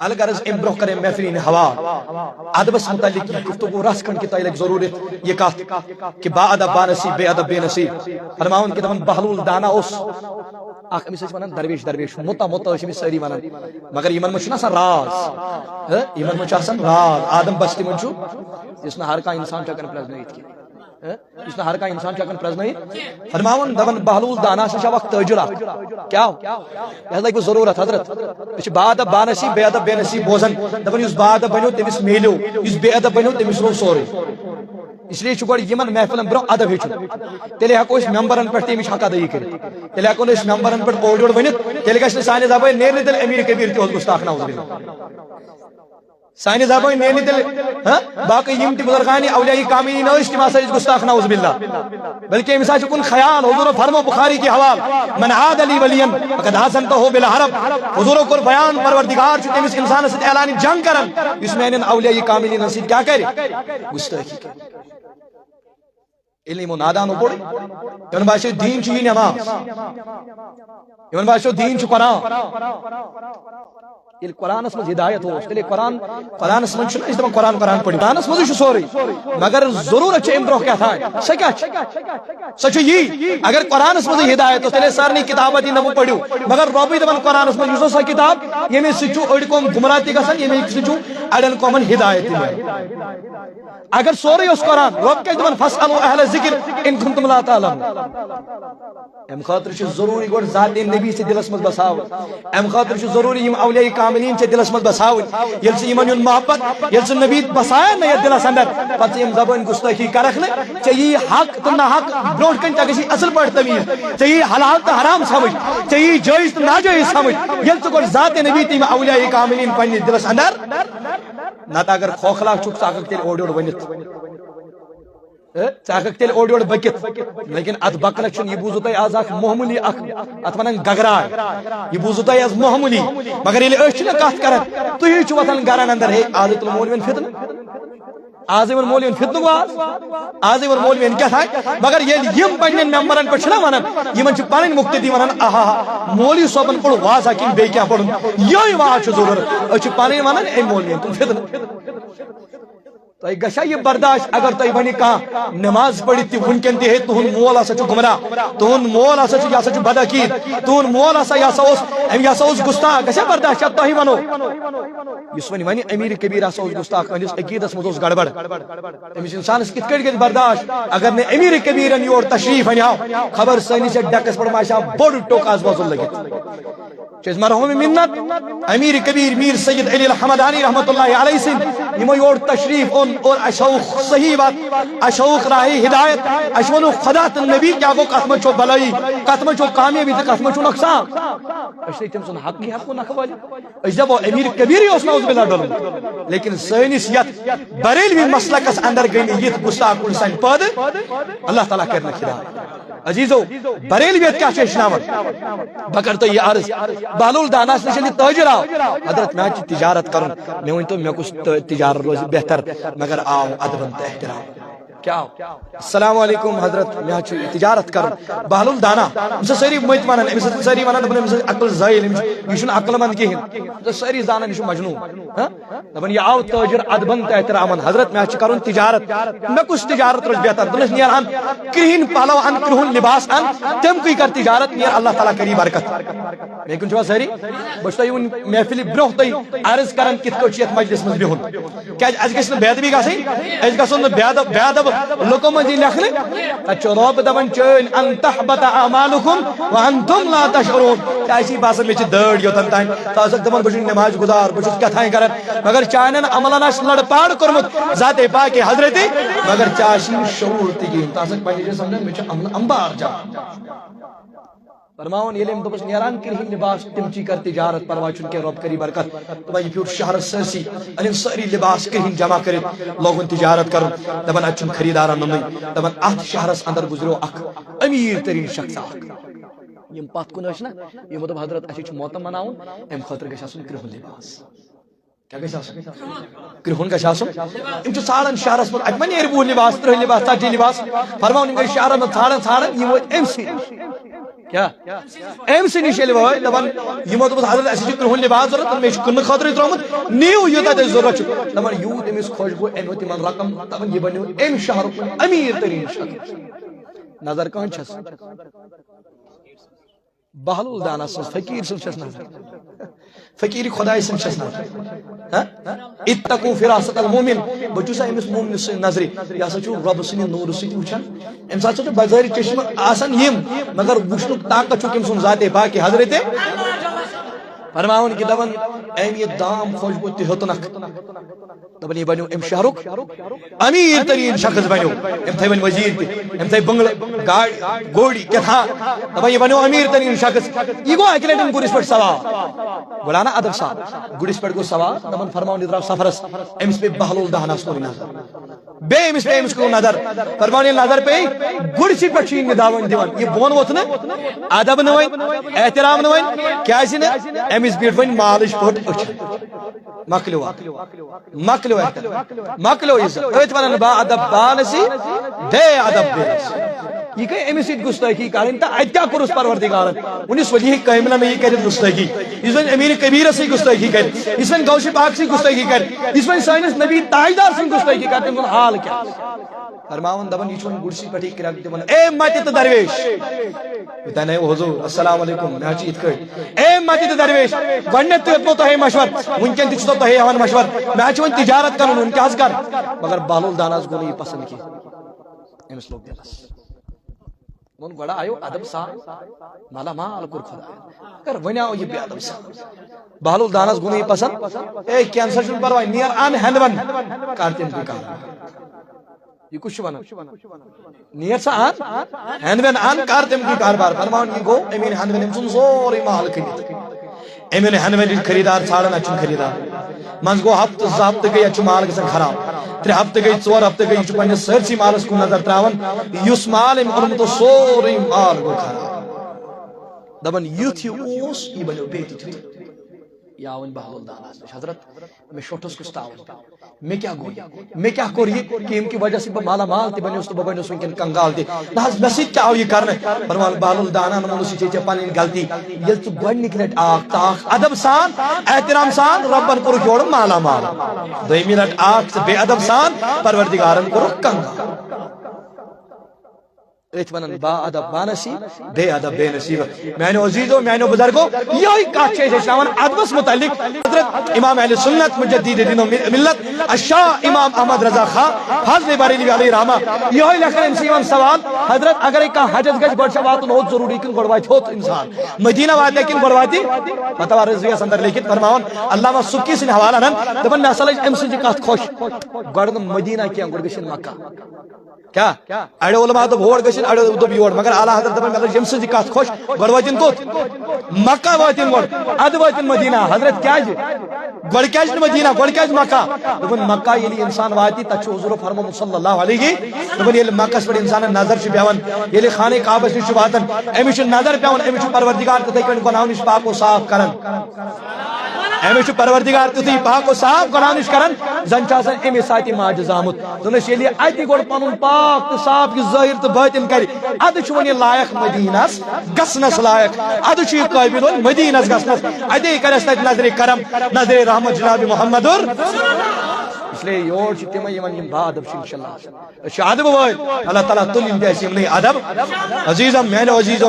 الغرض ام برو کریں محفلین ہوا ادبس متعلق یہ گفتگو رس کھنڈ کی تعلق ضرورت یہ کات کہ با ادب با نصیب بے ادب بے نصیب فرماون کہ دمن بہلول دانا اس اخ امس ونان درویش درویش متا متا امس ساری ونان مگر یمن مچ نہ راز یمن مچ آسان راز آدم بستی مچ جس نہ ہر کا انسان چکن پرزنیت کی اس نے ہر کا انسان چکن پرزنیت فرماون دمن بہلول دانا سے وقت تجرا کیا یہ لگی ضرورت حضرت اس با ادب با نصیب بے ادب بے نصیب بوزن دپن اس با ادب بنو تمس میلو اس بے ادب بنو تمس رو سورے اس لیے گوڑ یمن محفلن برو ادب ہیچو تیلے ہکو اس ممبرن پہ تمچ حق ادائی کر تیلے ہکو اس ممبرن پہ اوڑ ونت تیلے گھس سانے زبان نیرنے تیل امیر کبیر تہ گستاخ نعوذ باللہ سانے زبان نیرنے تیل باقی یم تہ بزرگان اولیاء کاملین نوش تم ہسا گستاخ نعوذ باللہ بلکہ امس کن خیال حضور فرمو بخاری کی حوال من عاد لی ولیا فقد حسنته بالحرب حضور کو بیان پروردگار چھ تمس انسان سے اعلان جنگ کرن اس میں اولیاء کاملین سے کیا کرے گستاخی کرے علم و نادان پڑ یمن باسو دین چھ نماز یمن باسو دین چھ قرآن قرآن مز ہدایت ہو تیل قرآن مز قرآن قرآن پڑھ قرآن مز سوری مگر ضرورت ام برو کیا تھا سہ کیا سہ یہ اگر قرآن مز ہدایت ہو تیل سارے کتاب دی نمو پڑھو مگر ربی دپان قرآن مز سہ کتاب یمہ سہ اڑ قوم گمراہ تہ گژھان یمہ سہ اڑین قومن ہدایت اگر سورے اس قرآن رب کے دپان فاسالوا اہل ذکر ان کنتم لا تعلمون ام خاطر چھ ضروری گوڑ ذات نبی سے دلس مز بساو ام خاطر چھ ضروری یم اولیاء کاملین چھ دلس مز بساو یل سے ایمان محبت یل سے نبی بسایا نہ دلس اندر پتہ یم زبان گستاخی کرخ نہ چاہیے حق تو نہ حق بروٹ کن تگسی اصل پٹ تمیز چاہیے حلال تو حرام سمجھ چاہیے جائز تو ناجائز سمجھ یل سے گوڑ ذات نبی تیم اولیاء کاملین پنی دلس اندر نہ اگر خوخلا چک ساکھ تیل اوڑ ونت چاہک تیل اوڑ بکت لیکن ات بکرک چھ یہ بوزو تہ آز اخ معمولی اخ ات ونان گگرا یہ بوزو تہ از معمولی مگر یل اس چھ کت کرن تہی چھ وتن گران اندر ہے عادت المولوین فتن آز مولوین فتن آز مولوین کیا تھا مگر یل یم پنن ممبرن پہ چھنا ونان یمن چھ پنن مقتدی ونان آہا مولوی صوبن پڑھ واز کین بے کیا پڑھن یہ واز چھ ضرورت اچ پنن ونان اے مولوین تم فتن تو گشا یہ برداشت اگر تو بنی کہاں نماز پڑھی تھی ونکن تہ ہے تہن مول ہسا چھ گمراہ تہن مول ہسا چھ یہ بدعقید تہن مول ہسا یہ اس گستاخ گشا برداشت تو ہی ونو اس ونی امیر کبیر ہسا اس گستاخ انس عقیدس مز گڑبڑ امس انسان کت کٹ گژھِ برداشت اگر نے امیر کبیرن یور تشریف انیاو خبر سنی سے ڈکس پڑ ماشا بوڑ ٹوک آز وزن لگت چیز مرحوم منت امیر کبیر میر سید علی الحمدانی رحمت اللہ علیہ سن یمو یور تشریف اور اشوق صحیح بات اشوق راہ ہدایت اشونو خدا النبی کیا گو قسم چو بلائی قسم چو کامیابی تے قسم چو نقصان اشتے تم سن حق کی حق کو نخواج اجدب امیر کبیر ہی اس نعوذ باللہ ڈلو لیکن سینیسیت بریلوی مسلک اس اندر گئی یہ گستاخ کل سن پد اللہ تعالیٰ کرنا خدا عزیزو بریلویت کیا چیز نامت بکر تو یہ عرض بہلول دانا سے چلی تاجر آو حضرت میں تجارت کروں میں وہیں تو میں کچھ تجارت روز بہتر مگر آؤ ادبن احترام کیا السلام علیکم حضرت میں تجارت کروں بہلول دانا امس ساری مت ونان امس ساری ونان دپن امس عقل زائل یہ چھن عقل مند کہین ساری زانن یہ مجنون دپن یہ آو تاجر ادبن احترام حضرت میں کروں تجارت میں کچھ تجارت روز بہتر دلس نیر ان کرہن پہلو ان کرہن لباس ان تم کوئی کر تجارت نیر اللہ تعالیٰ کری برکت لیکن چھو ساری بچتا یہ محفل برو تی عرض کرن کت کو چیت مجلس مز بہن کیا از گژھن بے ادبی گژھن از گژھن بے ادب لوکو مزی لکھنے تچو رب دپان چین ان تحبط اعمالکم وانتم لا تشعرون ایسی باسن میں دڑ یوتن تائیں تازک دپان بچن نماز گزار بچن کیا تھائیں کرن مگر چانن عملان اس لڑ پاڑ کرمت ذات پاک حضرت مگر چاشی شعور تگین تازک پہنجے سمجھن میں عمل انبار جا فرماؤن یہ لیم دوبس نیران کرہی لباس تمچی کر تجارت پروا چون کے رب کری برکت تو بھائی پیور شہر سرسی ان ساری لباس کرہی جمع کرت لوگن تجارت کرن دبن اچن خریداران نمی دبن ات شہرس اندر گزرو اخ امیر ترین شخص اخ یم پات کن اشنا یہ مطلب حضرت اچھ موتم مناون ام خاطر گژھِ آسن کرہن لباس کیا گژھِ آسن کرہن گژھِ آسن ام چھ ژھانڈان شہرس من اتمن نیرِ وُہ لباس 30 لباس 40 لباس فرماون یم گٔے شہرس من ژھانڈان یہ ووت ام سی کیا ام سے نشل وای دپان یمو دوس حضرت اسی کرہن لباس ضرورت میں کن خاطر ترمت نیو یوتا تے ضرورت دپان یوت امس خوش گو انو تمن رقم دپان یہ بنو ام شہر امیر ترین شخص نظر کان چھس بہلول دانا سن فقیر سن چھس نظر فقیر خدای سن چھس نظر اتقوا فراست المؤمن بچوسا امس مومن سن نظر یا سچو رب سن نور سن وچھن ام ساتھ تو بازار چشم آسان یم مگر وچھنک طاقت چھ کم سن ذات پاک حضرت فرماون کہ دپان ایم یہ دام خوش گو تہتنک دپان یہ بنو ام شہرک امیر ترین شخص بنو ام تھے ون وزیر تہ ام تھے بنگل گاڑی گوڑی کیا تھا دپان یہ بنو امیر ترین شخص یہ گو اکلیٹن گڑس پہ سوا بولانا ادب صاحب گڑس پہ گو سوا دپان فرماون درا سفرس امس پہ بہلول دہناس کو نظر بے امس پہ امس کو نظر فرماون یہ نظر پہ گڑسی پہ چین داون دیوان یہ بون ووت نا ادب نوین احترام نوین کیا سی نا امس بیٹ ون مالش پٹ اچھ مکلو مکلو مکلو عزت ونان با ادب بانسی دے ادب بیس یہ کہ امس سیت گستاخی کرن تا ات کیا کرس پروردگارن انس ولی کاملہ میں یہ کرے گستاخی اس ون امیر کبیر سے گستاخی کر اس ون غوث پاک سے گستاخی کر اس ون سائنس نبی تاجدار سے گستاخی کر تم حال کیا فرماون دبن یہ چون گڑسی پٹی کرک دبن اے مت درویش بتانے حضور السلام علیکم میں چیت کر اے مت درویش گنت تو ہے مشور ونکن تچ تو ہے ہن مشور میں چون تجارت کرن ان کیا کر مگر بہلول داناس کو نہیں پسند کی امس لوگ دلس من گڑا آیو ادب سا مالا مال کر خدا کر ونیاو یہ بے ادب سا بہلول داناس کو نہیں پسند اے کینسر چھ پرواہ نیر ان ہنون کارتن کی کار یہ کچھ بنا نیت سا آن ہنوین آن کارتم کی کاربار فرمان یہ گو امین ہنوین امسن زوری محل کنیت امین ہنوین خریدار ساڑھن اچھن خریدار منز گو ہفت زابت گئی اچھ مال گسن خراب تری ہفت گئی چور ہفت گئی چھ پنجھ سرسی مالس کو نظر تراون یس مال ام تو سوری مال گو خراب دبن یوتھی اوس یہ بنو بیتی تھی یاون بہلول داناس حضرت میں شوٹس کستاون میں کیا گوئی میں کیا کوری کہ ان کی وجہ سے مالا مال تی بنی اس تو ببنی اس ونکن کنگال تی ناز نصیب کیا ہوئی کرنے فرمان بہلول دانا نمون اسی چیچے پانی گلتی یل تو گوڑ نکلت آخ تاخ ادب سان احترام سان ربن کرو جوڑ مالا مال دوئی منٹ آخ سے بے ادب سان پروردگارن کرو کنگال اتمنن با ادب بانسی بے ادب بے نصیب میں نے عزیزو میں نے بزرگو یہی کاچے سے شاون ادبس متعلق حضرت امام اہل سنت مجدد دین و ملت الشاہ امام احمد رضا خان فاضل بریلوی علیہ رحمہ یہی لکھن انسیون سوال حضرت اگر ایک حجت گج بڑھ شوات بہت ضروری کن گڑوائی ہوت انسان مدینہ واد لیکن گڑوائی فتوہ رضویہ سندر لیکن فرماون علامہ سکی سے حوالہ نن دبن ناسل ام سے جکات خوش گڑن مدینہ کیا گڑگشن مکہ کیا اڑے علماء تو بھوڑ گشن اڑے تو بیوڑ مگر اعلی حضرت دبن مگر جم سے کات خوش گڑ واتن کوت مکہ واتن گڑ اد واتن مدینہ حضرت کیا جی گڑ کیا جی مدینہ گڑ کیا جی مکہ دبن مکہ یلی انسان واتی تچ حضور فرمو صلی اللہ علیہ دبن یلی مکہ پر انسان نظر چھ بیان یلی خانہ کعبہ چھ واتن امیش نظر بیان امیش پروردگار تے کن گناہ نش پاک و صاف کرن امیش پروردگار تے پاک و صاف گناہ نش کرن زن چاسن امی ساتی معجزہ آمد دنش یلی ایتی گڑ پنن پاک تو صاف کی ظاہر تو باطن کری ادھ چھونی لائق مدینس گسنس لائق ادھ چھو قابل مدینس گسنس ادھے کرس نظر کرم نظر رحمت جناب محمد اس لیے یور چھ تم یمن با ادب انشاءاللہ ادب وائل اللہ تعالی تل ان جیسی ادب عزیزم میں عزیزم